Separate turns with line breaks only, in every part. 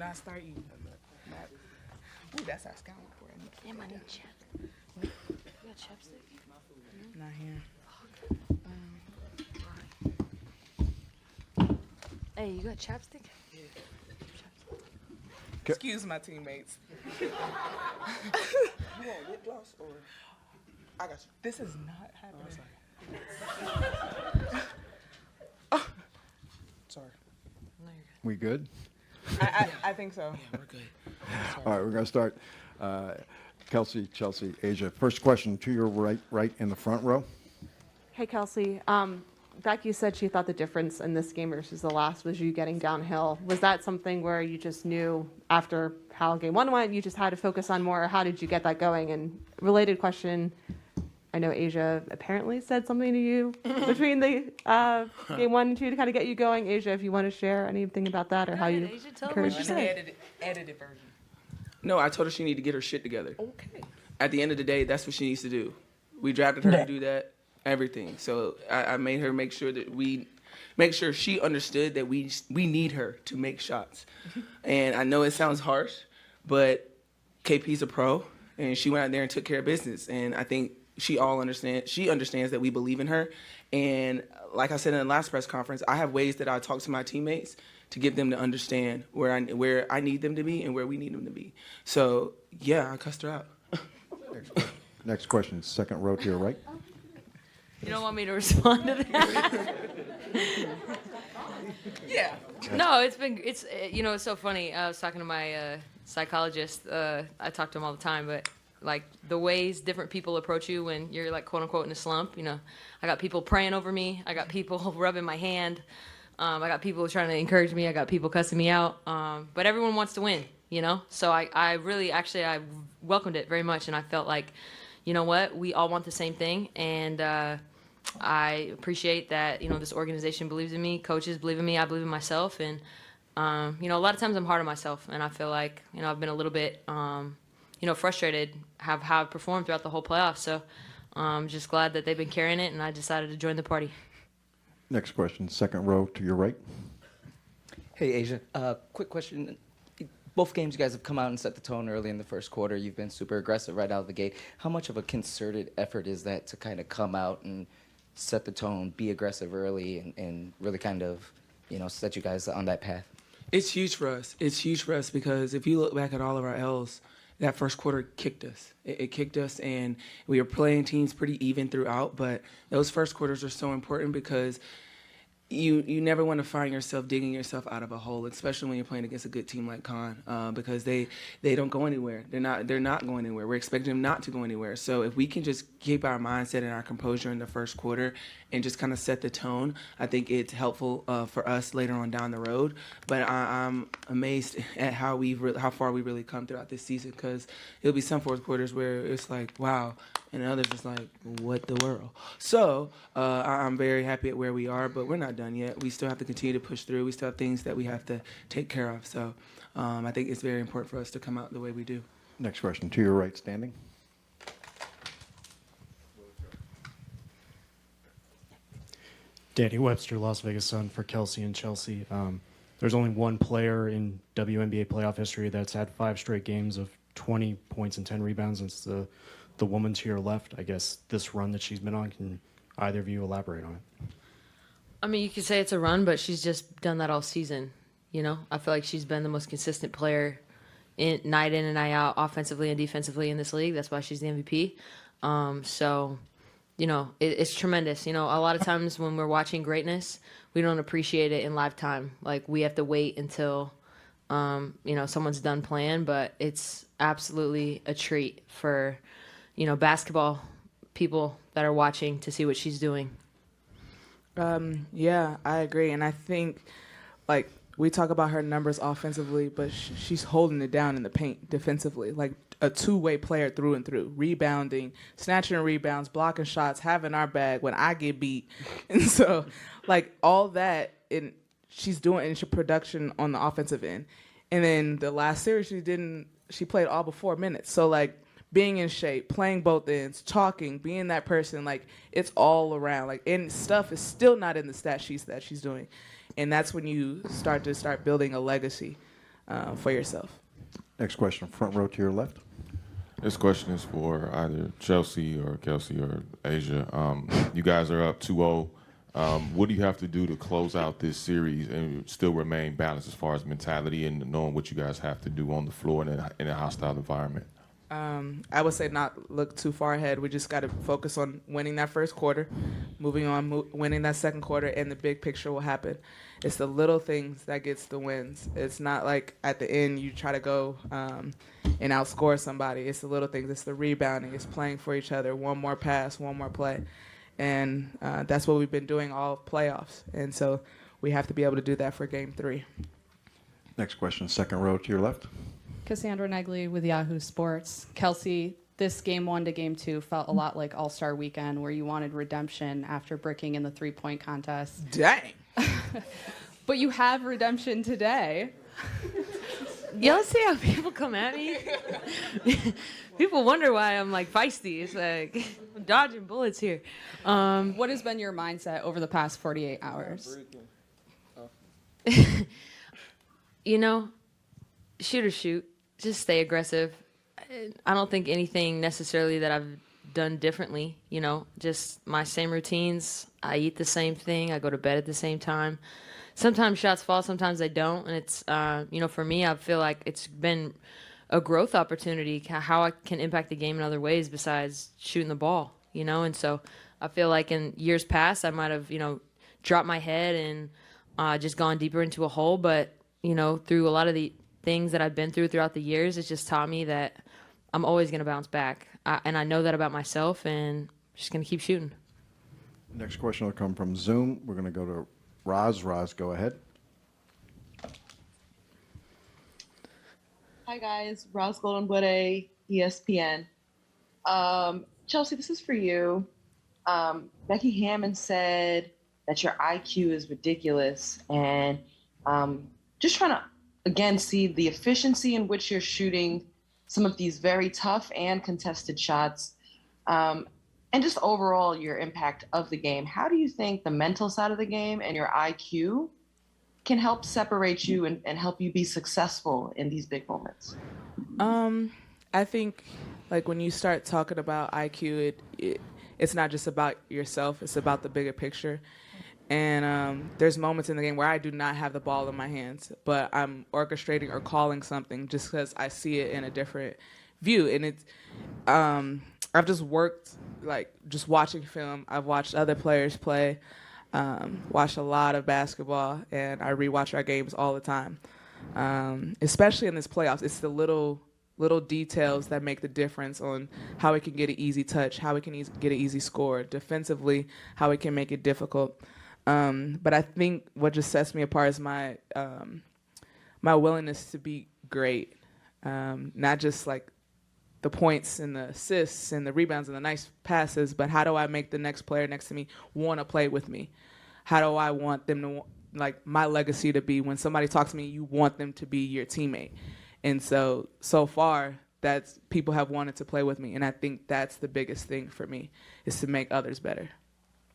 not start eating. Ooh, that's our scallop bread.
Damn, I need chapstick. You got chapstick?
Not here.
Hey, you got chapstick?
Excuse my teammates.
You want lip gloss or? I got you.
This is not happening.
Sorry.
No, you're
We good?
I think so.
Yeah, we're good.
All right, we're going to start. Kelsey, Chelsea, Asia. First question to your right in the front row.
Hey, Kelsey. Becky said she thought the difference in this game versus the last was you getting downhill. Was that something where you just knew after how game one went, you just had to focus on more? Or how did you get that going? And related question, I know Asia apparently said something to you between the game 1 and 2 to kind of get you going. Asia, if you want to share anything about that or how you
Asia, tell
encouraged
them
her.
what you said.
Edited version.
No, I told her she needed to get her shit together.
Okay.
At the end of the day, that's what she needs to do. We drafted her to do that, everything. So I made her make sure that she understood that we need her to make shots. And I know it sounds harsh, but KP's a pro, and she went out there and took care of business. And I think she understands that we believe in her. And like I said in the last press conference, I have ways that I talk to my teammates to get them to understand where I need them to be and where we need them to be. So yeah, I cussed her out.
Next question, second row to your right.
You don't want me to respond to that?
Yeah.
No, it's so funny. I was talking to my psychologist. I talk to him all the time, but like the ways different people approach you when you're like quote unquote in a slump. I got people praying over me. I got people rubbing my hand. I got people trying to encourage me. I got people cussing me out. But everyone wants to win, So I really I welcomed it very much, and I felt like, you know what, we all want the same thing, and I appreciate that this organization believes in me, coaches believe in me, I believe in myself, and a lot of times I'm hard on myself, and I feel like I've been a little bit frustrated how I've performed throughout the whole playoffs. So I'm just glad that they've been carrying it, and I decided to join the party.
Next question, second row to your right.
Hey, Asia. Quick question. Both games, you guys have come out and set the tone early in the first quarter. You've been super aggressive right out of the gate. How much of a concerted effort is that to kind of come out and set the tone, be aggressive early, and really kind of, set you guys on that path?
It's huge for us. It's huge for us because if you look back at all of our L's, that first quarter kicked us. It kicked us, and we were playing teams pretty even throughout, but those first quarters are so important because you never want to find yourself digging yourself out of a hole, especially when you're playing against a good team like Con, because they don't go anywhere. They're not going anywhere. We're expecting them not to go anywhere. So if we can just keep our mindset and our composure in the first quarter and just kind of set the tone, I think it's helpful for us later on down the road. But I'm amazed at how far we've really come throughout this season, because it'll be some fourth quarters where it's like, wow, and others just like, what the world? So I'm very happy at where we are, but we're not done yet. We still have to continue to push through. We still have things that we have to take care of. So I think it's very important for us to come out the way we do.
Next question to your right, standing.
Danny Webster, Las Vegas Sun for Kelsey and Chelsea. There's only one player in WNBA playoff history that's had 5 straight games of 20 points and 10 rebounds. It's the woman to your left. I guess this run that she's been on, can either of you elaborate on it?
I mean, you could say it's a run, but she's just done that all season. I feel like she's been the most consistent player night in and night out, offensively and defensively in this league. That's why she's the MVP. It's tremendous. A lot of times when we're watching greatness, we don't appreciate it in live time. Like, we have to wait until, someone's done playing, but it's absolutely a treat for, basketball people that are watching to see what she's doing.
Yeah, I agree. And I think, we talk about her numbers offensively, but she's holding it down in the paint defensively. Like a two-way player through and through, rebounding, snatching rebounds, blocking shots, having our bag when I get beat. And so, all that, she's doing in production on the offensive end. And then the last series, she played all but 4 minutes. So, being in shape, playing both ends, talking, being that person, it's all around. And stuff is still not in the stat sheets that she's doing. And that's when you start building a legacy. for yourself.
Next question, front row to your left.
This question is for either Chelsea or Kelsey or Asia. You guys are up 2-0. What do you have to do to close out this series and still remain balanced as far as mentality and knowing what you guys have to do on the floor in a hostile environment?
I would say not look too far ahead. We just got to focus on winning that first quarter, moving on, winning that second quarter, and the big picture will happen. It's the little things that gets the wins. It's not like at the end you try to go and outscore somebody. It's the little things. It's the rebounding. It's playing for each other. One more pass, one more play. And that's what we've been doing all playoffs. And so we have to be able to do that for Game 3.
Next question, second row to your left.
Cassandra Negley with Yahoo Sports. Kelsey, this Game 1 to Game 2 felt a lot like All-Star Weekend, where you wanted redemption after bricking in the three-point contest.
Dang.
But you have redemption today.
Y'all see how people come at me? People wonder why I'm like feisty. It's like I'm dodging bullets here.
What has been your mindset over the past 48 hours?
You know, shoot or shoot. Just stay aggressive. I don't think anything necessarily that I've done differently. You know, just my same routines. I eat the same thing. I go to bed at the same time. Sometimes shots fall, sometimes they don't. And it's, you know, for me, I feel like it's been a growth opportunity, how I can impact the game in other ways besides shooting the ball, you know? And so I feel like in years past, I might have, you know, dropped my head and just gone deeper into a hole. But, you know, through a lot of the things that I've been through throughout the years, it's just taught me that I'm always going to bounce back. And I know that about myself, and I'm just going to keep shooting.
Next question will come from Zoom. We're going to go to Roz. Roz, go ahead.
Hi, guys. Roz Goldenwood, ESPN. Chelsea, this is for you. Becky Hammond said that your IQ is ridiculous, and just trying to, again, see the efficiency in which you're shooting some of these very tough and contested shots, and just overall your impact of the game. How do you think the mental side of the game and your IQ can help separate you and help you be successful in these big moments?
I think, like, when you start talking about IQ, it's not just about yourself. It's about the bigger picture. And there's moments in the game where I do not have the ball in my hands, but I'm orchestrating or calling something just because I see it in a different view. And it's, I've just worked, like, just watching film. I've watched other players play, watched a lot of basketball, and I rewatch our games all the time. Especially in this playoffs, it's the little details that make the difference on how it can get an easy touch, how it can get an easy score, defensively, how it can make it difficult. But I think what just sets me apart is my willingness to be great, not just like the points and the assists and the rebounds and the nice passes, but how do I make the next player next to me want to play with me? How do I want them to, like, my legacy to be when somebody talks to me, you want them to be your teammate. And so far, that's people have wanted to play with me, and I think that's the biggest thing for me, is to make others better.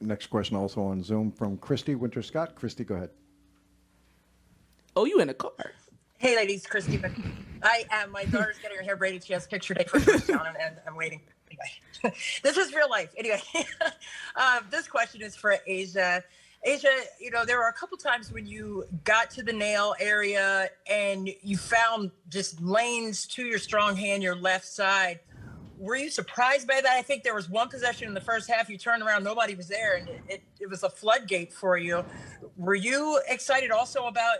Next question also on Zoom from Christy Winter-Scott. Christy, go ahead.
Oh, you in a car.
Hey, ladies, Christy. I am. My daughter's getting her hair braided. She has picture day for first down, and I'm waiting. Anyway, this is real life. Anyway, this question is for Asia. Asia, you know, there were a couple times when you got to the nail area and you found just lanes to your strong hand, your left side. Were you surprised by that? I think there was one possession in the first half. You turned around, nobody was there, and it was a floodgate for you. Were you excited also about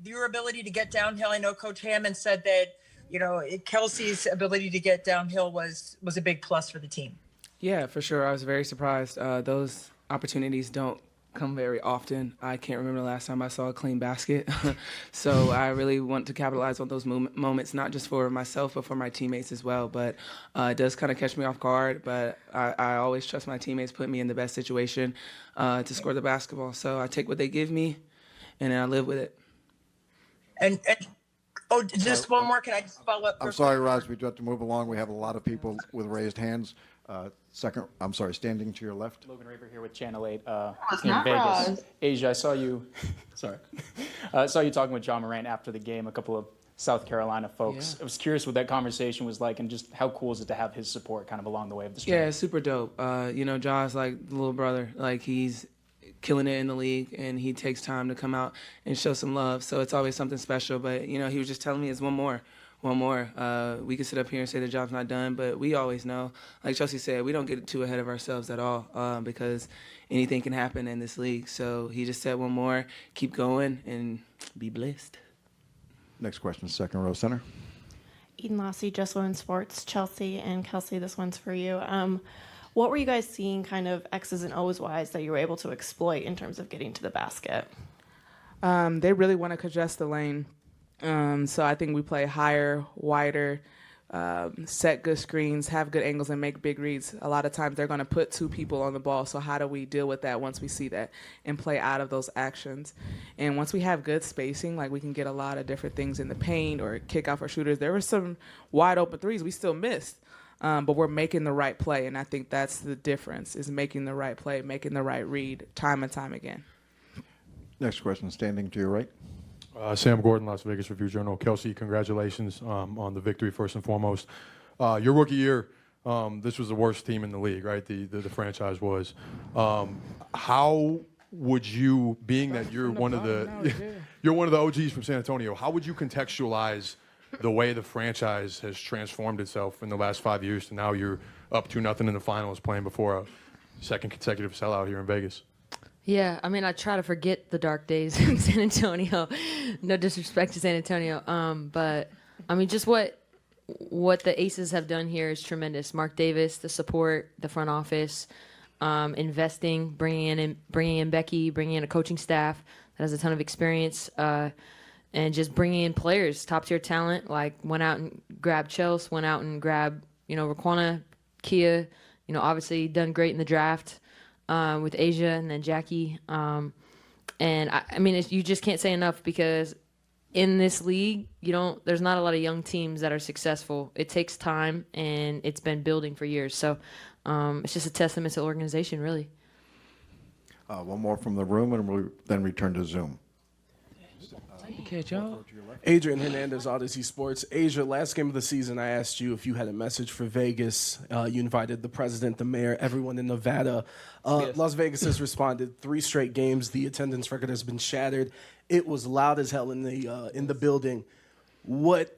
your ability to get downhill? I know Coach Hammond said that, you know, Kelsey's ability to get downhill was a big plus for the team.
Yeah, for sure. I was very surprised. Those opportunities don't come very often. I can't remember the last time I saw a clean basket. So I really want to capitalize on those moments, not just for myself, but for my teammates as well. But it does kind of catch me off guard, but I always trust my teammates put me in the best situation to score the basketball. So I take what they give me, and then I live with it.
And just one more. Can I just follow up?
I'm sorry, Roz, we do have to move along. We have a lot of people with raised hands. Standing to your left.
Logan Raver here with Channel 8
It's
in
not
Vegas.
Roz.
Asia, I saw you. Sorry, I saw you talking with John Morant after the game a couple of South Carolina folks.
Yeah.
I was curious what that conversation was like, and just how cool is it to have his support kind of along the way of the journey?
Yeah, it's super dope. Josh, like the little brother, like he's killing it in the league, and he takes time to come out and show some love. So it's always something special. But he was just telling me it's one more. We can sit up here and say the job's not done, but we always know, like Chelsea said, we don't get too ahead of ourselves at all because anything can happen in this league. So he just said one more, keep going, and be blessed.
Next question, second row center.
Eden Lassie, Just Women's Sports. Chelsea and Kelsey, this one's for you. What were you guys seeing kind of X's and O's wise that you were able to exploit in terms of getting to the basket?
They really want to congest the lane. So I think we play higher, wider, set good screens, have good angles, and make big reads. A lot of times they're going to put two people on the ball. So how do we deal with that once we see that and play out of those actions? And once we have good spacing, like we can get a lot of different things in the paint or kick out for shooters. There were some wide open threes we still missed, but we're making the right play. And I think that's the difference, is making the right play, making the right read time and time again.
Next question, standing to your right.
Sam Gordon, Las Vegas Review-Journal. Kelsey, congratulations on the victory first and foremost. Your rookie year, this was the worst team in the league, right? The franchise was. How would you, being that you're one of the OGs from San Antonio, how would you contextualize the way the franchise has transformed itself in the last 5 years to now you're up 2-0 in the finals, playing before a second consecutive sellout here in Vegas?
Yeah, I mean, I try to forget the dark days in San Antonio. No disrespect to San Antonio, but I mean, just what the Aces have done here is tremendous. Mark Davis, the support, the front office, investing, bringing in Becky, bringing in a coaching staff that has a ton of experience, and just bringing in players, top tier talent. Like went out and grabbed Chelsea, went out and grabbed Raquana, Kia. Obviously done great in the draft. With Asia and then Jackie. And I mean, you just can't say enough, because in this league, there's not a lot of young teams that are successful. It takes time, and it's been building for years. So it's just a testament to the organization, really.
One more from the room, and we'll then return to Zoom.
Adrian Hernandez, Odyssey Sports. Asia, last game of the season, I asked you if you had a message for Vegas. You invited the president, the mayor, everyone in Nevada.
Yes.
Las Vegas has responded 3 straight games. The attendance record has been shattered. It was loud as hell in the building.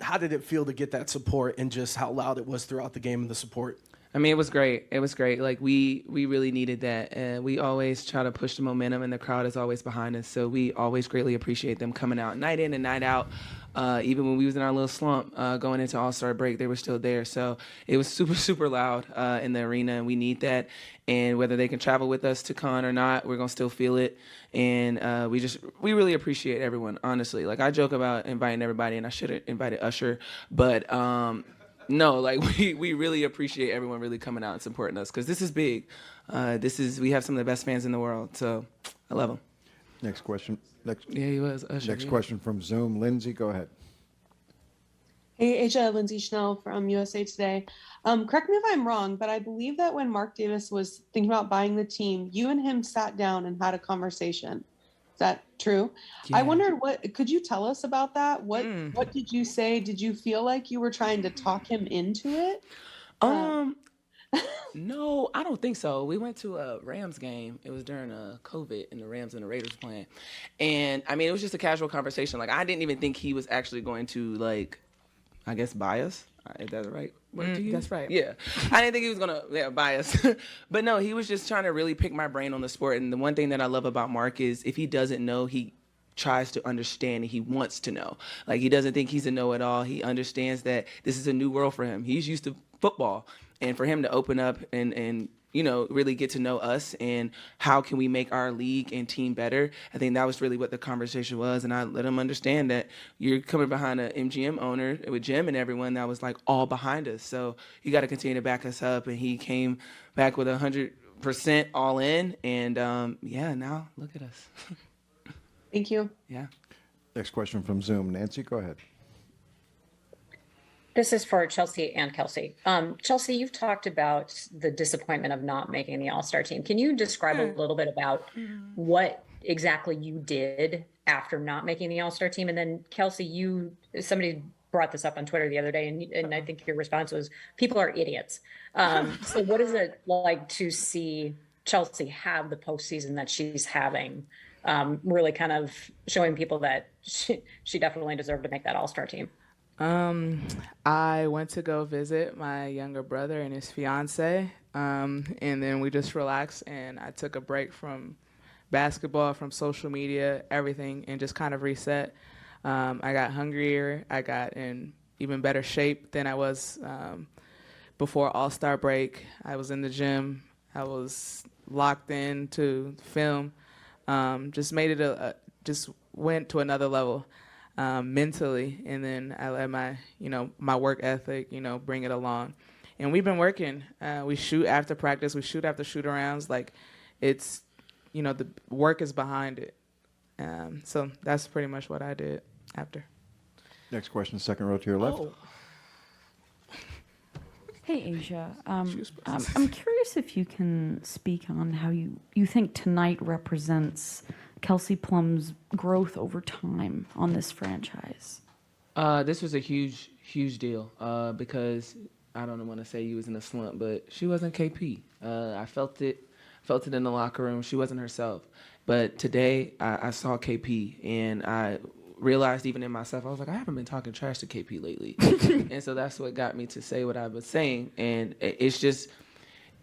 How did it feel to get that support, and just how loud it was throughout the game and the support?
I mean, it was great. It was great. Like, we really needed that. We always try to push the momentum, and the crowd is always behind us. So we always greatly appreciate them coming out night in and night out. Even when we was in our little slump going into All-Star break, they were still there. So it was super, super loud in the arena, and we need that. And whether they can travel with us to Con or not, we're going to still feel it. And we really appreciate everyone, honestly. Like, I joke about inviting everybody, and I should have invited Usher. But no, like, we really appreciate everyone really coming out and supporting us, because this is big. We have some of the best fans in the world, so I love them.
Next question.
Yeah, he was. Usher,
Next
yeah.
question from Zoom. Lindsay, go ahead.
Hey, Asia, Lindsay Schnell from USA Today. Correct me if I'm wrong, but I believe that when Mark Davis was thinking about buying the team, you and him sat down and had a conversation. Is that true?
Yeah.
I wondered, could you tell us about that? What did you say? Did you feel like you were trying to talk him into it?
No, I don't think so. We went to a Rams game. It was during COVID, and the Rams and the Raiders were playing. And, I mean, it was just a casual conversation. Like, I didn't even think he was actually going to, like, I guess, buy us. Is that the right word to use?
That's right.
Yeah. I didn't think he was going to buy us. But, no, he was just trying to really pick my brain on the sport. And the one thing that I love about Mark is if he doesn't know, he tries to understand, and he wants to know. Like, he doesn't think he's a know-it-all. He understands that this is a new world for him. He's used to football. And for him to open up and really get to know us and how can we make our league and team better, I think that was really what the conversation was. And I let him understand that you're coming behind an MGM owner with Jim and everyone that was, like, all behind us. So you got to continue to back us up. And he came back with 100% all in. And, now look at us.
Thank you.
Yeah.
Next question from Zoom. Nancy, go ahead.
This is for Chelsea and Kelsey. Chelsea, you've talked about the disappointment of not making the All-Star team. Can you describe a little bit about what exactly you did after not making the All-Star team. And then Kelsey, somebody brought this up on Twitter the other day, and I think your response was, people are idiots. So what is it like to see Chelsea have the postseason that she's having, really kind of showing people that she definitely deserved to make that All-Star team?
I went to go visit my younger brother and his fiance, and then we just relaxed, and I took a break from basketball, from social media, everything, and just kind of reset. I got hungrier. I got in even better shape than I was before All-Star break. I was in the gym. I was locked in to film. Just made it just went to another level mentally, and then I let my work ethic, bring it along. And we've been working. We shoot after practice. We shoot after shoot-arounds. Like, it's, the work is behind it. So that's pretty much what I did after.
Next question, second row to your left.
Oh.
Hey, Asia. I'm curious if you can speak on how you think tonight represents Kelsey Plum's growth over time on this franchise.
This was a huge, huge deal because I don't want to say he was in a slump, but she wasn't KP. I felt it in the locker room. She wasn't herself. But today I saw KP, and I realized even in myself, I was like, I haven't been talking trash to KP lately. And so that's what got me to say what I was saying. And it's just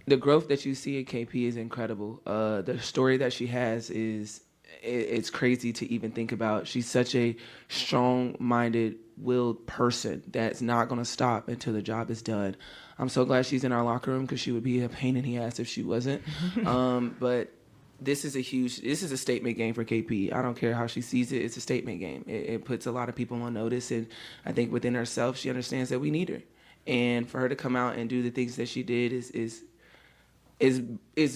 the growth that you see at KP is incredible. The story that she has it's crazy to even think about. She's such a strong-minded, willed person that's not going to stop until the job is done. I'm so glad she's in our locker room because she would be a pain in the ass if she wasn't. But this is a statement game for KP. I don't care how she sees it. It's a statement game. It puts a lot of people on notice, and I think within herself, she understands that we need her. And for her to come out and do the things that she did is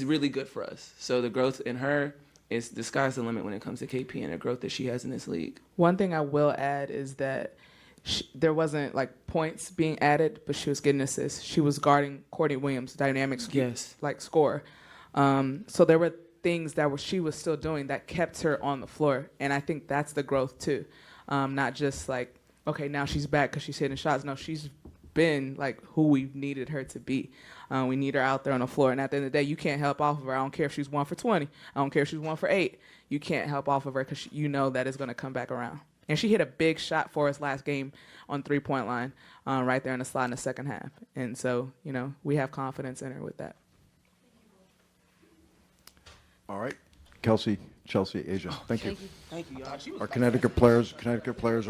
really good for us. So the growth in her, the sky's the limit when it comes to KP and the growth that she has in this league.
One thing I will add is that there wasn't points being added, but she was getting assists. She was guarding Courtney Williams, dynamic scorer. So there were things that she was still doing that kept her on the floor, and I think that's the growth too. Not just okay, now she's back because she's hitting shots. No, she's been who we needed her to be. We need her out there on the floor, and at the end of the day, you can't help off of her. I don't care if she's 1 for 20. I don't care if she's 1 for 8. You can't help off of her because you know that it's going to come back around. And she hit a big shot for us last game on three-point line, right there in the slot in the second half. And so, we have confidence in her with that.
All right, Kelsey, Chelsea, Asia. Thank you.
Thank you, y'all.
Our Connecticut players are